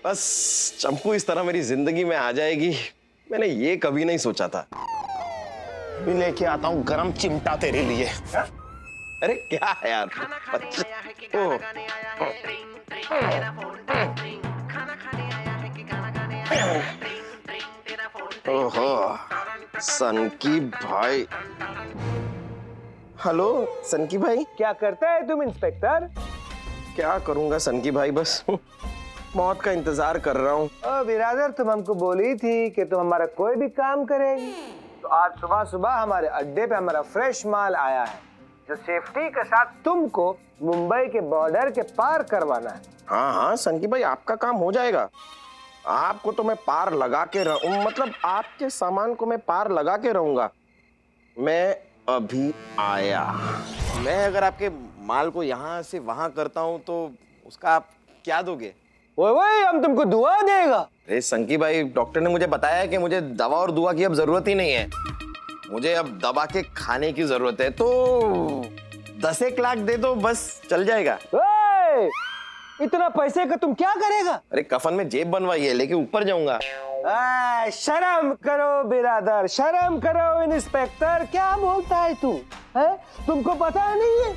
बस चंपू इस तरह मेरी जिंदगी में आ जाएगी, मैंने ये कभी नहीं सोचा था। भी लेके आता हूँ गरम चिमटा तेरे लिए। अरे क्या है यार। ओहो, सनकी भाई। हेलो सनकी भाई। क्या करता है तुम इंस्पेक्टर? क्या करूंगा सनकी भाई, बस मौत का इंतजार कर रहा हूँ। बिरादर, तुम हमको बोली थी कि तुम हमारा कोई भी काम करेगी, तो आज सुबह सुबह हमारे अड्डे पे हमारा फ्रेश माल आया है जो सेफ्टी के साथ तुमको मुंबई के बॉर्डर के पार करवाना है। हाँ हाँ सनकी भाई, आपका काम हो जाएगा। आपको तो मैं पार लगा के मतलब आपके सामान को मैं पार लगा के रहूंगा। मैं अभी आया। मैं अगर आपके माल को यहाँ से वहां करता हूँ तो उसका आप क्या दोगे? वही हम तुमको दुआ देगा। अरे संकी भाई, डॉक्टर ने मुझे बताया है कि मुझे दवा और दुआ की अब जरूरत ही नहीं है। मुझे अब दबा के खाने की जरूरत है, तो 10 लाख दे दो, बस चल जाएगा। इतना पैसे का तुम क्या करेगा? अरे कफन में जेब बनवाई है, लेके ऊपर जाऊंगा। शर्म करो बिरादर, शर्म करो इंस्पेक्टर, क्या बोलता है तू? है तुमको पता नहीं है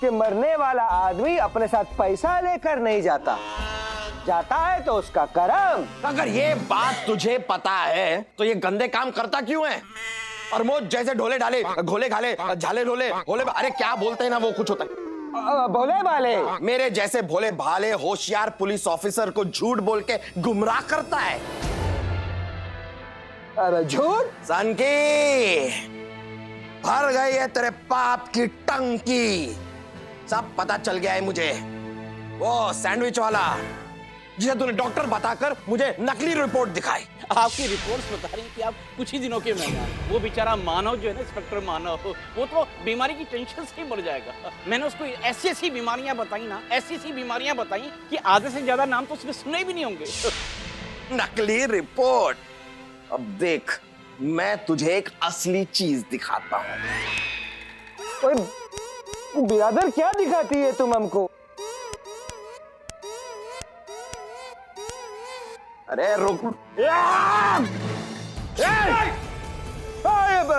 कि मरने वाला आदमी अपने साथ पैसा लेकर नहीं जाता, जाता है तो उसका कर्म। अगर ये बात तुझे पता है तो ये गंदे काम करता क्यों है? और मोज जैसे ढोले ढाले, घोले घाले, झाले ढोले, होले, अरे क्या बोलते हैं ना, वो कुछ होता है। भोले भाले। मेरे जैसे भोले भाले होशियार पुलिस ऑफिसर को झूठ बोल के गुमराह करता है। अरे झूठ? सनकी, भर गई है तेरे पाप की टंकी। सब पता चल गया है मुझे। वो सैंडविच वाला जिसे तूने डॉक्टर बताकर मुझे नकली रिपोर्ट दिखाई। आपकी रिपोर्ट्स बता रही कि आप कुछ ही दिनों के मेहमान। वो बेचारा मानव जो है ना, इंस्पेक्टर मानव, वो तो बीमारी की टेंशन से ही मर जाएगा। मैंने उसको ऐसी बीमारियां बताई ना, ऐसी बीमारियां बताई कि आधे से ज्यादा नाम तो उसने सुने भी नहीं होंगे। नकली रिपोर्ट? अब देख, मैं तुझे एक असली चीज दिखाता हूँ। बिरादर, क्या दिखाती है तुम हमको? अरे रुक,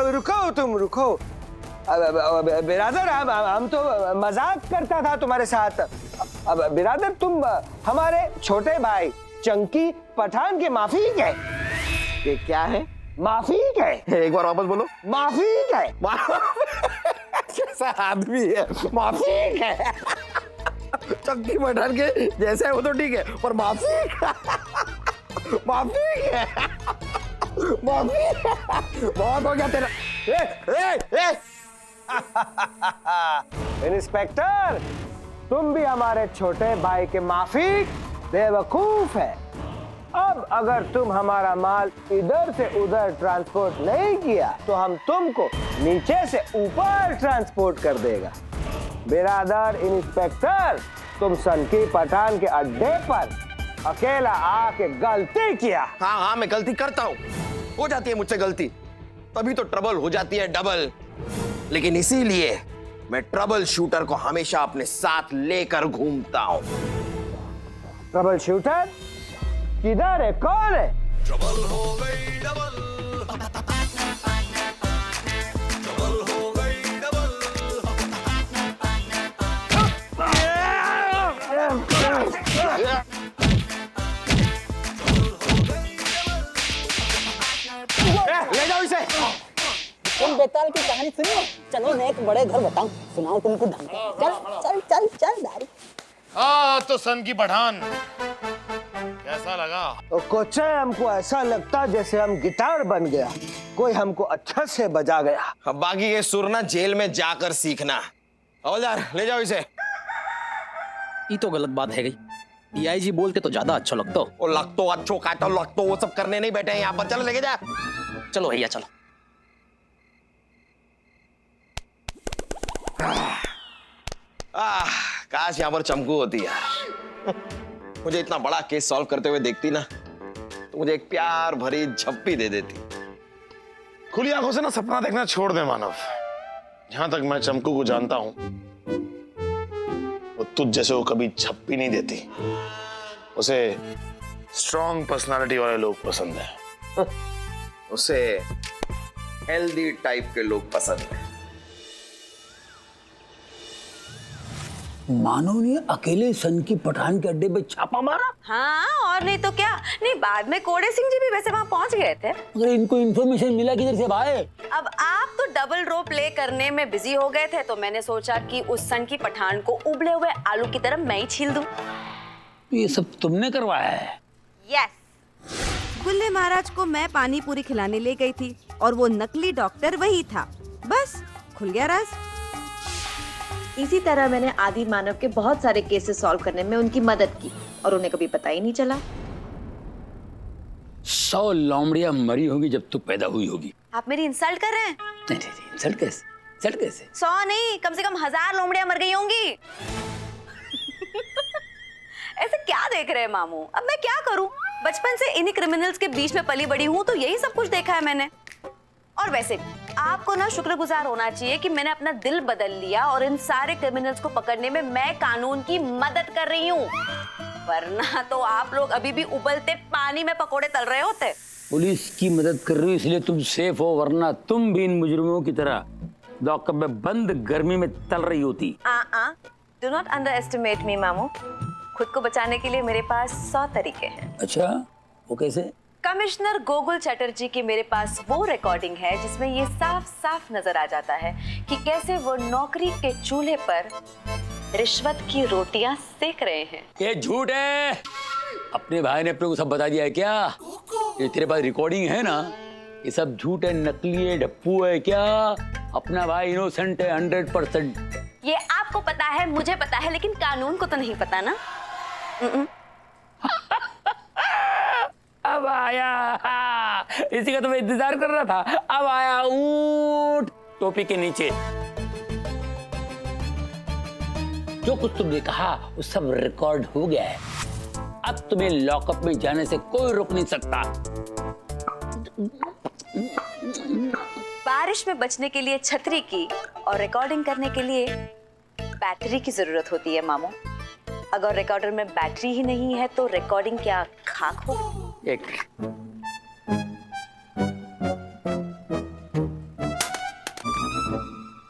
रुको, तुम रुको। बिरादर, हम तो मजाक करता था तुम्हारे साथ। अब बिरादर, तुम हमारे छोटे भाई चंकी पठान के माफिक है। ये क्या है? माफिक है। एक बार वापस बोलो। माफिक है। कैसा आदमी है? माफिक है। चंकी पठान के जैसे है वो तो ठीक है, पर माफिक माफिक है। माफिक बहुत हो गया तेरा। इंस्पेक्टर, तुम भी हमारे छोटे भाई के माफिक बेवकूफ है। अब अगर तुम हमारा माल इधर से उधर ट्रांसपोर्ट नहीं किया तो हम तुमको नीचे से ऊपर ट्रांसपोर्ट कर देगा। बिरादर इंस्पेक्टर, तुम सनकी पठान के अड्डे पर अकेला आके गलती किया। हाँ हाँ, मैं गलती करता हूँ, हो जाती है मुझसे गलती, तभी तो ट्रबल हो जाती है डबल। लेकिन इसीलिए मैं ट्रबल शूटर को हमेशा अपने साथ लेकर घूमता हूँ। ट्रबल शूटर किधर है? कौन है? ट्रबल हो गई डबल, ट्रबल हो गई डबल। ले जाओ इसे। तुम बेताल की कहानी सुनियो। चलो मैं एक बड़े घर बताऊं, सुनाओ तुमको ढंग। चल चल चल चल दारू। तो सन की पठान कैसा लगा? तो कोचे, हमको ऐसा लगता जैसे हम गिटार बन गया, कोई हमको अच्छा से बजा गया। अब बाकी ये सुर ना जेल में जाकर सीखना। हवलदार, ले जाओ इसे। ये तो गलत बात है गई। डीआईजी बोलते तो ज्यादा अच्छा लगता। वो लगतो अच्छो का तो लगतो, वो सब करने नहीं बैठे हैं यहाँ पर। चलो लेके जा। चलो भैया चलो। काश यहाँ पर चमकू होती यार। मुझे इतना बड़ा केस सॉल्व करते हुए देखती ना, तो मुझे एक प्यार भरी झप्पी दे देती। खुली आंखों से ना सपना देखना छोड़ दे मानव। जहां तक मैं चमकू को जानता हूं, वो तुझ जैसे वो कभी झप्पी नहीं देती। उसे स्ट्रॉन्ग पर्सनालिटी वाले लोग पसंद है। उसे हेल्दी टाइप के लोग पसंद है। मानव ने अकेले सन की पठान के अड्डे पे छापा मारा। हाँ, और नहीं तो क्या। नहीं, बाद में कोड़े सिंह जी भी वैसे वहाँ पहुँच गए थे। अगर इनको इन्फॉर्मेशन मिला किधर से भाई? अब आप तो डबल रो प्ले करने में बिजी हो गए थे, तो मैंने सोचा कि उस सन की पठान को उबले हुए आलू की तरह मैं ही छील दूं। ये सब तुमने करवाया है? यस। गुल्ले महाराज को मैं पानी पूरी खिलाने ले गई थी और वो नकली डॉक्टर वही था। बस खुल गया राज। इसी तरह मैंने आदि मानव के बहुत सारे केसेस सॉल्व करने में उनकी मदद की और उन्हें कभी पता ही नहीं चला। 100 लोमड़ियां मरी होगी जब तू पैदा हुई होगी। आप मेरी इंसल्ट कर रहे हैं? नहीं नहीं नहीं, इंसल्ट कैसे? इंसल्ट कैसे? 100 नहीं, कम से कम 1000 लोमड़ियां मर गई होंगी। ऐसे क्या देख रहे हैं मामू? अब मैं क्या करूं? बचपन से इन्हीं क्रिमिनल्स के बीच में पली बड़ी हूं, तो यही सब कुछ देखा है मैंने। और वैसे आपको ना शुक्रगुजार होना चाहिए कि मैंने अपना दिल बदल लिया और इन सारे क्रिमिनल्स को पकड़ने में मैं कानून की मदद कर रही हूँ, वरना तो आप लोग अभी भी उबलते पानी में पकोड़े तल रहे होते। पुलिस की मदद कर रही हो इसलिए तुम सेफ हो, वरना तुम भी इन मुजरिमों की तरह लॉकअप में बंद गर्मी में तल रही होती। डू नॉट अंडर एस्टिमेट मी मामू। खुद को बचाने के लिए मेरे पास 100 तरीके हैं। अच्छा, वो कैसे? कमिश्नर गोकुल चटर्जी की मेरे पास वो रिकॉर्डिंग है जिसमें ये साफ साफ नजर आ जाता है कि कैसे वो नौकरी के चूल्हे पर रिश्वत की रोटियां सेक रहे हैं। ये झूठ है। अपने भाई ने अपने को सब बता दिया है क्या? ये तेरे पास रिकॉर्डिंग है ना, ये सब झूठ है, नकली है, डप्पू है क्या? अपना भाई इनोसेंट है 100%। ये आपको पता है, मुझे पता है, लेकिन कानून को तो नहीं पता ना। अब आया, इसी का तो मैं इंतजार कर रहा था। अब आया ऊंट टोपी के नीचे। जो कुछ तुमने कहा वो सब रिकॉर्ड हो गया है। अब तुम्हें लॉकअप में जाने से कोई रोक नहीं सकता। बारिश में बचने के लिए छतरी की और रिकॉर्डिंग करने के लिए बैटरी की जरूरत होती है मामू। अगर रिकॉर्डर में बैटरी ही नहीं है तो रिकॉर्डिंग क्या खाक हो? एक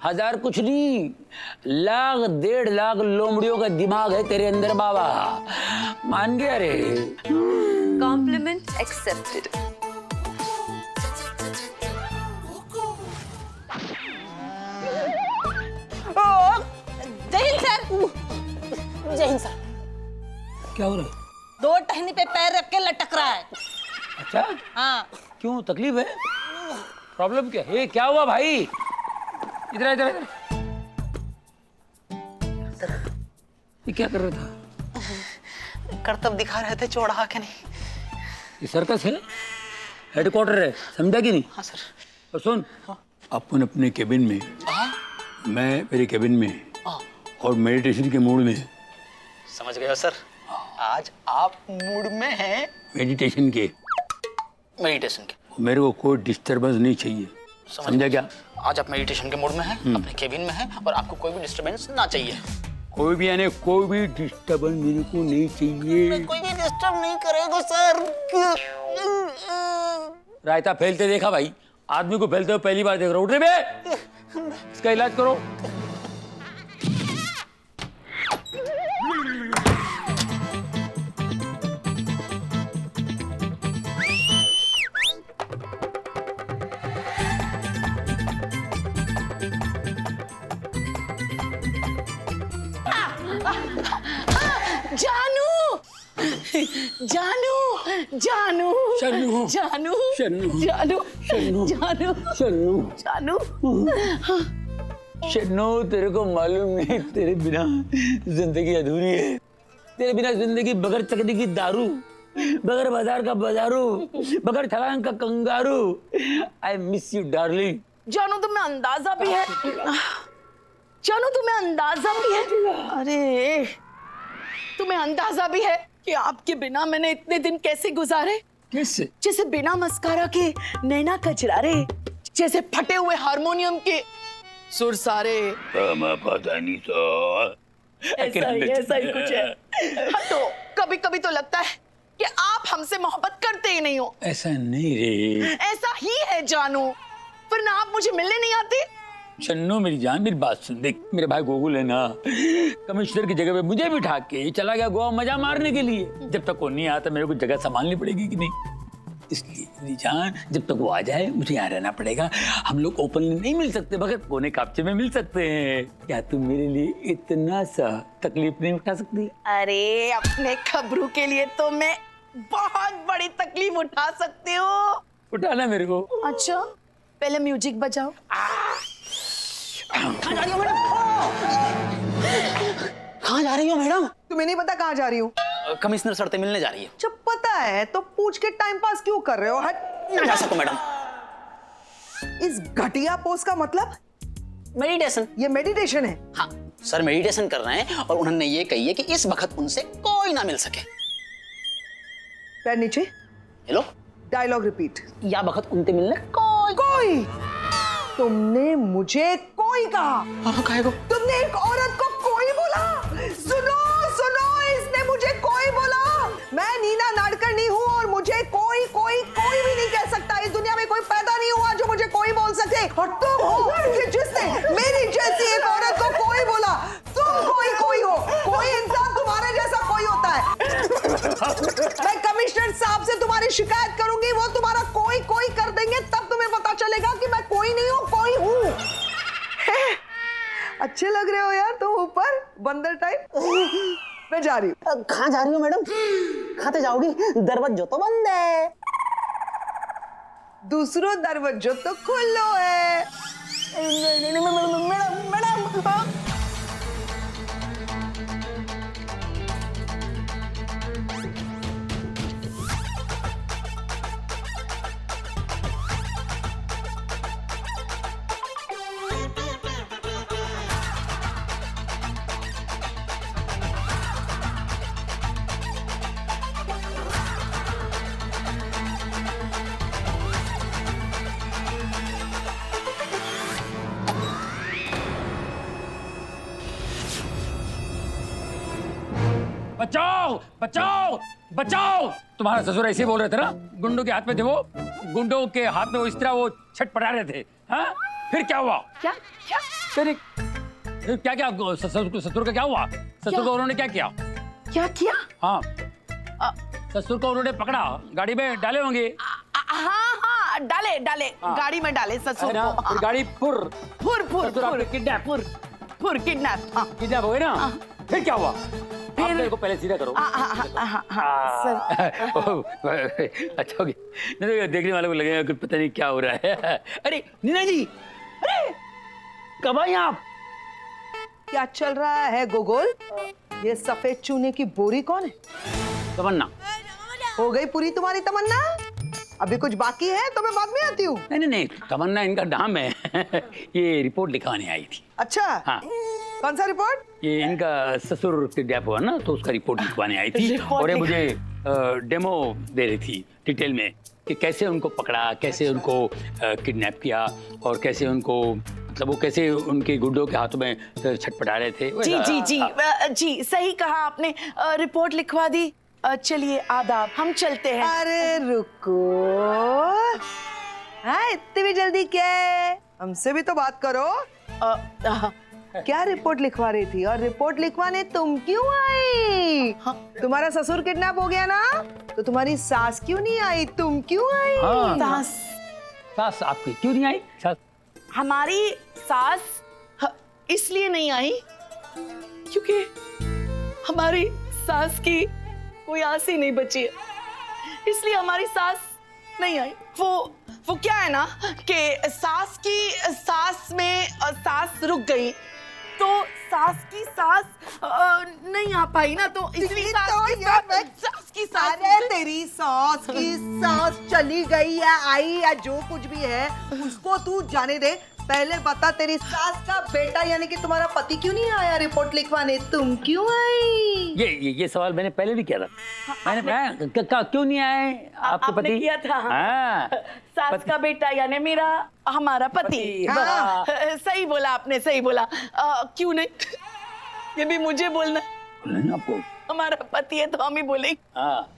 1000 कुछ नहीं, 1 1.5 लाख लोमड़ियों का दिमाग है तेरे अंदर बाबा। मान गया रे? Compliment accepted. Jai Hind sir. जय हिंद सर। क्या हो रहा है? 2 टहनी पे पैर रख के लटक रहा है। अच्छा, हाँ। क्यों, तकलीफ है? प्रॉब्लम क्या है? क्या हुआ भाई? इधर इधर इधर। ये क्या कर रहा था? करतब दिखा रहे थे, चौड़ा के नहीं। ये सर्कस है, हेडक्वार्टर है, समझा कि नहीं? हाँ सर। और सुन, अपन अपने केबिन में, मैं मेरे केबिन में और मेडिटेशन के मूड में। समझ गए हो सर, आज आप मूड में हैं मेडिटेशन के। मेडिटेशन के। मेरे को कोई डिस्टरबेंस नहीं चाहिए, समझा क्या? आज आप मेडिटेशन के मूड में हैं, अपने केबिन में हैं और आपको कोई भी डिस्टरबेंस ना चाहिए। कोई भी यानी कोई भी डिस्टरबेंस मेरे को नहीं चाहिए। कोई भी डिस्टर्ब नहीं करेगा सर। रायता फैलते देखा भाई? आदमी को फैलते हुए पहली बार देख रहा हूँ। उठ रे बे, इसका इलाज करो। जानू जानू जानू शन्नू, जानू शन्नू, जानू शन्नू, जानू शन्नू, जानू। शन्नू, तेरे को मालूम नहीं तेरे बिना जिंदगी अधूरी है। तेरे बिना जिंदगी बगैर चकनी की दारू, बगैर बाजार का बाजारू, बगैर छलांग का kangaroo. I miss you darling. जानू तुम्हें अंदाजा भी है, जानू तुम्हें अंदाजा भी है, अरे तुम्हें अंदाजा भी है कि आपके बिना मैंने इतने दिन कैसे गुजारे? कैसे? जैसे बिना मस्कारा के नैना कजरारे, जैसे फटे हुए हारमोनियम के सुर सारे। पता नहीं तो ऐसा ही कुछ है। हाँ, तो कभी कभी तो लगता है कि आप हम नहीं हो। ऐसा नहीं रे। ऐसा ही है जानू, वरना आप मुझे मिलने नहीं आते। चन्नो मेरी जान, मेरी बात सुन। देख मेरा भाई गोकुल है ना, कमिश्नर की जगह पे मुझे बिठा के चला गया गोवा मजा मारने के लिए। जब तक वो नहीं आता मेरे को जगह संभालनी पड़ेगी कि नहीं, इसलिए मेरी जान जब तक वो आ जाए मुझे यहाँ रहना पड़ेगा। हम लोग ओपनली नहीं मिल सकते, मगर कोने कापचे में मिल सकते हैं। क्या तुम मेरे लिए इतना सा तकलीफ नहीं उठा सकती? अरे अपने खबरू के लिए तो मैं बहुत बड़ी तकलीफ उठा सकती हूँ। उठाना मेरे को। अच्छा पहले म्यूजिक बजाओ। कहाँ जा रही हो मैडम? कहाँ जा रही हो मैडम? तुम्हें नहीं पता कहाँ जा रही हूँ? कमिश्नर सर से मिलने जा रही है। जब पता है तो पूछ के टाइम पास क्यों कर रहे हो? हट। ना जा सको मैडम। इस घटिया पोस्ट का मतलब? मेडिटेशन। ये मेडिटेशन है? हाँ सर मेडिटेशन कर रहे हैं और उन्होंने ये कही है कि इस वक्त उनसे कोई ना मिल सके। पैर नीचे। Hello dialogue repeat. या वक्त उनसे मिलने कोई। तुमने मुझे कोई कहा? कहे को? तुमने एक औरत को कोई बोला? सुनो सुनो, इसने मुझे कोई बोला। मैं नीना नाडकर्णी हूँ और मुझे कोई कोई कोई भी नहीं कह सकता। इस दुनिया में कोई पैदा नहीं हुआ जो मुझे कोई बोल सके। और तुम हो कि जिसने मेरी जैसी एक औरत को कोई बोला। तुम कोई हो। कोई इंसान तुम्हारे जैसा कोई होता है। मैं कमिश्नर साहब से तुम्हारी शिकायत करूंगी, वो तुम्हारा कोई कोई कर देंगे, तब तुम्हें पता चलेगा कि मैं कोई नहीं हूँ, कोई हूँ। अच्छे लग रहे हो यार तुम ऊपर बंदर टाइप। मैं जा रही हूँ। कहाँ जा रही हो मैडम? खाते जाओगी? दरवाजा तो बंद है। दूसरो दरवाजा तो खुलो है। मैडम बचाओ बचाओ बचाओ। तुम्हारा ससुर ऐसे बोल रहे थे ना, गुंडों के हाथ में थे वो, गुंडों के हाथ में वो इस तरह वो छटपटा रहे थे। हाँ फिर क्या हुआ? क्या क्या फिर क्या ससुर का क्या हुआ? ससुर को उन्होंने क्या किया? क्या किया? हाँ ससुर को उन्होंने पकड़ा, गाड़ी में डाले होंगे। हाँ डाले गाड़ी में डाले ससुर को। फिर गाड़ी फुर किडनैप किडनैप हो गए ना। फिर क्या हुआ? आप मेरे को पहले सीधा करो। अच्छा हो गया। देखने वालों को लगेगा कि पता नहीं क्या हो रहा है। अरे नीना जी, अरे कब आई आप? क्या चल रहा है गोगोल? ये सफेद चूने की बोरी कौन है? तमन्ना। हो गई पूरी तुम्हारी तमन्ना? अभी कुछ बाकी है तो मैं बाद में आती हूँ। नहीं तमन्ना इनका नाम है। ये रिपोर्ट लिखवाने आई थी। अच्छा हाँ। कौन सा रिपोर्ट? ये इनका ससुर किडनैप हुआ ना, तो उसका रिपोर्ट लिखवाने आई थी। और ये मुझे डेमो दे रही थी डिटेल में कि कैसे उनको पकड़ा, कैसे उनको किडनैप किया और कैसे उनको, मतलब वो कैसे उनके गुंडों के हाथों में छटपटा रहे थे। जी सही कहा आपने। रिपोर्ट लिखवा दी। चलिए आदाब, हम चलते हैं। अरे रुको, हाँ इतनी भी जल्दी क्या है? हमसे भी तो बात करो। क्या रिपोर्ट लिखवा रही थी? और रिपोर्ट लिखवाने तुम क्यों आई? तुम्हारा ससुर किडनैप हो गया ना, तो तुम्हारी सास क्यों नहीं आई? तुम क्यों आई? हाँ, सास आपकी क्यों नहीं आई? सास हमारी सास इसलिए नहीं आई क्योंकि हमारी सास की कोई आस ही नहीं बची है, इसलिए हमारी सास नहीं आई। वो क्या है ना कि सास में सास रुक गई, तो सास की सास नहीं आ पाई ना, तो इसलिए सास की सास। अरे तेरी सास की सास चली गई या आई या जो कुछ भी है उसको तू जाने दे। पहले बता, तेरी सास का बेटा यानी कि तुम्हारा पति क्यों नहीं आया रिपोर्ट लिखवाने? तुम क्यों आई? ये सवाल मैंने पहले भी किया था। मैंने क्यों नहीं आए आपके पति? आपने किया था। हाँ। सास का बेटा यानी हमारा पति। हाँ। सही बोला आपने, सही बोला। क्यों नहीं? ये भी मुझे बोलना। आपको हमारा पति है तो हम ही बोलेंगे। हाँ।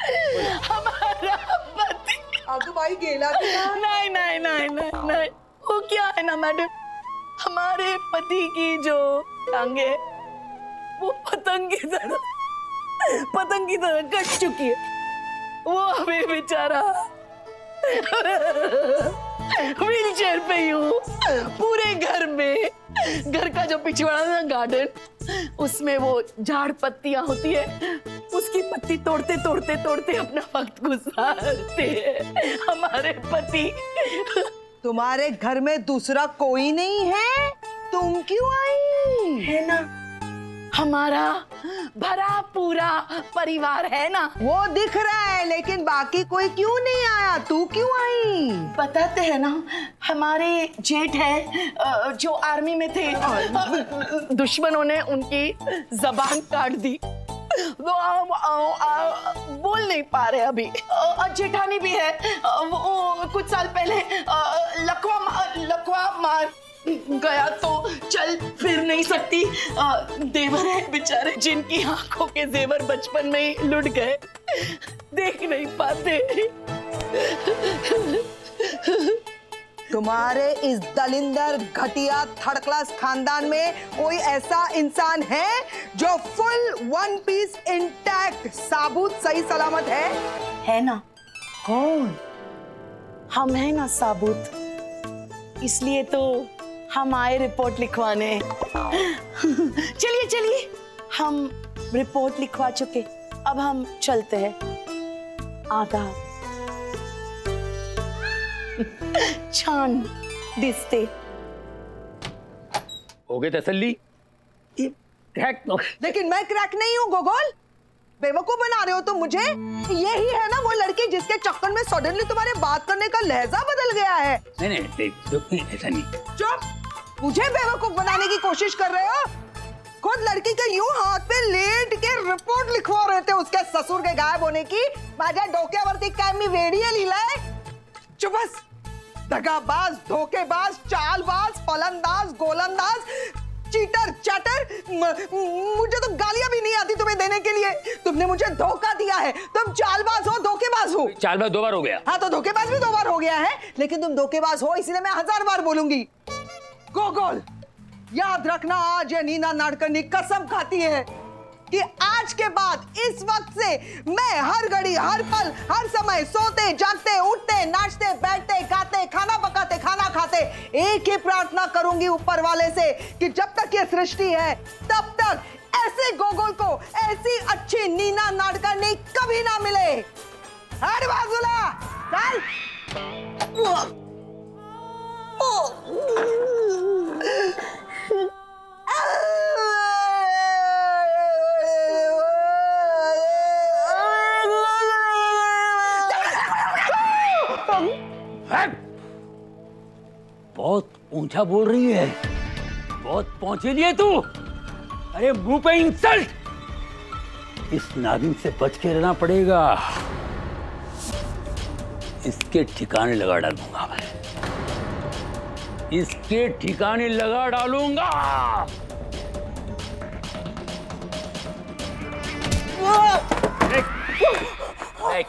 हमारा पति। बाई गेला नहीं नहीं नहीं नहीं नहीं, वो क्या है ना मैडम, हमारे पति की जो टांगे वो पतंग की तरह कट चुकी है। वो अभी बेचारा व्हीलचेयर पे ही हूँ। पूरे घर का जो पीछे वाला ना गार्डन, उसमें वो झाड़ पत्तियां होती है, उसकी पत्ती तोड़ते अपना वक्त गुजारते हैं हमारे पति। तुम्हारे घर में दूसरा कोई नहीं है, तुम क्यों आई? है ना, हमारा भरा पूरा परिवार है ना। वो दिख रहा है, लेकिन बाकी कोई क्यों नहीं आया? तू क्यों आई? बताते हैं ना, हमारे जेठ है जो आर्मी में थे, दुश्मनों ने उनकी जबान काट दी, तो बोल नहीं पा रहे अभी। जेठानी भी है, वो कुछ साल पहले लकवा मार गया तो चल फिर नहीं सकती। देवर है बेचारे, जिनकी आंखों के जेवर बचपन में ही लुट गए, देख नहीं पाते। तुम्हारे इस दलिंदर घटिया थर्ड क्लास खानदान में कोई ऐसा इंसान है जो फुल वन पीस इंटैक्ट साबुत सही सलामत है ना? कौन? हम है ना साबुत, इसलिए तो हम आए रिपोर्ट लिखवाने। चलिए हम रिपोर्ट लिखवा चुके, अब हम चलते हैं। आदाब। छान दिसते। हो गई तसल्ली? लेकिन मैं क्रैक नहीं हूँ गोगोल, बेवकूफ बना रहे हो तुम मुझे। यही है ना वो लड़की जिसके चक्कर में सडनली तुम्हारे बात करने का लहजा बदल गया है। नहीं ऐसा नहीं। चुप, मुझे बेवकूफ बनाने की कोशिश कर रहे हो। खुद लड़की के यूं हाथ पे लेट के रिपोर्ट लिखवा रहे थे उसके ससुर के गायब होने की। माझ्या डोक्यावरती काय मी वेडी लिहिलंय? चुप बस। दगाबाज, धोखेबाज, चालबाज, फलंदाज, गोलंदाज, चीटर, चैटर। मुझे तो गालियां भी नहीं आती तुम्हें देने के लिए। तुमने मुझे धोखा दिया है। तुम चालबाज हो, धोखेबाज हो। चालबाज 2 बार हो गया। हाँ तो धोखेबाज भी 2 बार हो गया है, लेकिन तुम धोखेबाज हो इसलिए मैं 1000 बार बोलूंगी। गोगोल, याद रखना, आज ये नीना नाडकर्णी कसम खाती है कि आज के बाद इस वक्त से मैं हर घड़ी, हर पल, हर समय सोते, जागते, उठते, नाचते, बैठते, गाते, खाना पकाते, खाना खाते एक ही प्रार्थना करूंगी ऊपर वाले से कि जब तक ये सृष्टि है तब तक ऐसे गोगोल को ऐसी अच्छी नीना नाडकर्णी कभी ना मिले। हट बाजूला चल। बहुत ऊंचा बोल रही है, बहुत पहुंचेली है तू। अरे मुंह पे इंसल्ट। इस नागिन से बच के रहना पड़ेगा, इसके ठिकाने लगा डालूंगा मैं, इसके ठिकाने लगा डालूंगा।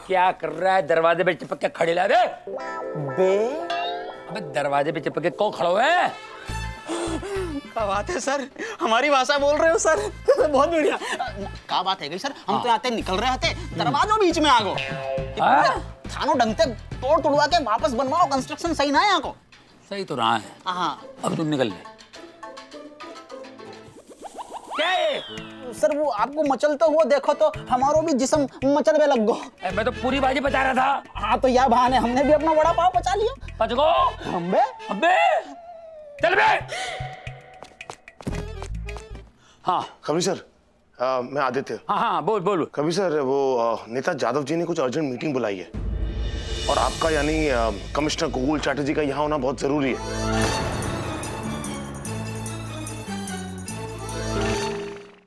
क्या कर रहा है? दरवाजे पे चिपक के खड़े ला दे बे। अबे दरवाजे पे चिपक के कौन खड़ा हुआ है? क्या बात है सर, हमारी भाषा बोल रहे हो सर? बहुत बढ़िया। क्या बात है गई सर, हम तो आते निकल रहे थे, दरवाजों बीच में आ गो। थानो ढंग से तोड़ तोड़वा के वापस बनवाओ, कंस्ट्रक्शन सही ना है यहाँ को। सही तो रहा है। हाँ अब तुम निकल ले। क्या है? सर वो आपको मचलते हुए देखो तो हमारो भी जिस्म मचलने लग गो। मैं तो पूरी बाजी बचा रहा था। हाँ तो यह बहाने हमने भी अपना वड़ा पाव बचा लिया। बच गो। अबे अबे चल बे। हाँ कभी सर, मैं आदित्य। हाँ बोल। कभी सर, वो नेता जादव जी ने कुछ अर्जेंट मीटिंग बुलाई है और आपका यानी कमिश्नर गोकुल चैटर्जी का यहाँ होना बहुत जरूरी है।